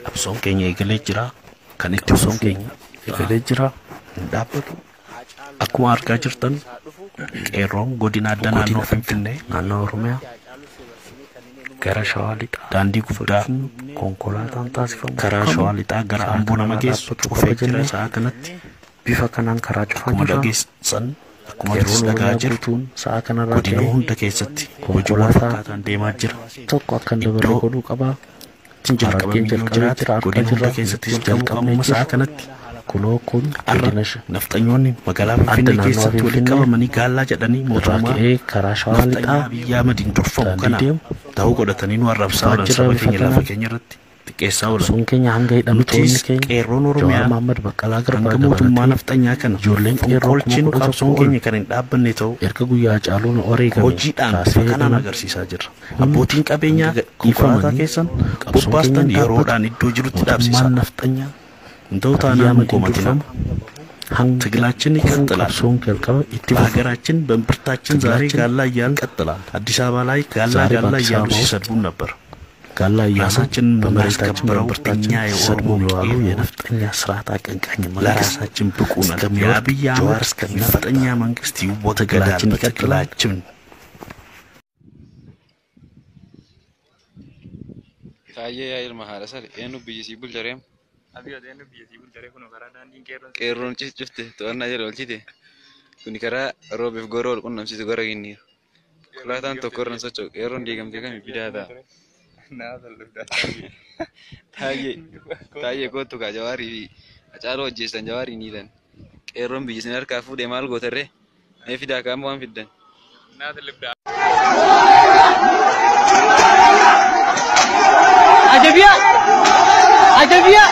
Qabsoon keenya eegalee jira. Kan itti qabsoon keenya eegalee jira. Dhaabbatu. Akkuma argaa jirtan qeerroon godina addaa naannoo Finfinnee naannoo Oromiyaa gara Shawaa Lixaa daandii guddaa konkolaataan taasifamu karaa Shawaa Lixaa gara Amboo nama geessu cufee jira. Sa'a kanatti bifa kanaan karaa cufaa jira. Dhageessan akkuma dhagaa jirtuun sa'a kanarraa godina hunda keessatti hojiiwwan fakkaataan deemaa jira. Tokko akka dabaluu godhuu qabaa. Jalqabamee jira godina hunda keessatti jalqabamuma sa'a kanatti kunoo kun nafxanyoonni magaalaa Finfinnee keessatti walitti qabamanii gaallaa jedhanii mootummaa karaa Shawaa Lixaa biyya Madiin dorfamu kana ta'uu godhatanii nu arrabsaa jiran saba keenya lafa keenya irratti xiqqeessaa oolan. Sun keenya hanga hidhamtoonni keenya qeerroon Oromiyaa Mahammad Baqqalaa Garbaa mootummaa nafxanyaa kana ijoolleen qeerroon qabsoon keenya kan hin dhaabbanne ta'u erga guyyaa caaluun oreegame hojiidhaan bifa kanaan agarsiisaa jirra. Abbootiin qabeenyaa konkolaataa keessan bobbaastan yeroodhaan iddoo jirutti dhaabsisaa nafxanyaa እንደው ታናም ቆመጥናም ትግላችን ይቀጥላል። በሀገራችን በእምብርታችን ዛሬ ጋላ እያልን ቀጥላል። አዲስ አበባ ላይ ጋላ እያሉ ሲሰድቡን ነበር። ጋላ ራሳችንን በመሬታችን በእምብርታችን ሲሰድቡን የዋሉ የነፍጠኛ ስርዓት አቀንቃኝ ለራሳችን ብቁ ነን። የአብይ አህመድ ነፍጠኛ መንግስት ይወገዳል። ትግላችን ታየ ያይል ማሐረሰል ኤኑ ቢሲ ቡልጀሬም Abi ada yang biasa ibu cari kono karena nanti keron cifte tuh anak jadi olcite kuni kara robif gorol kono namsi tu goreng ini kelihatan tuh koron soco keron dia gamti kami beda ada nah terlalu taye kau tuh kajawari acaro jesan jawari ini dan keron bisnis ner kafu demal gotere ne fida kamu am fidan nah terlalu ada dia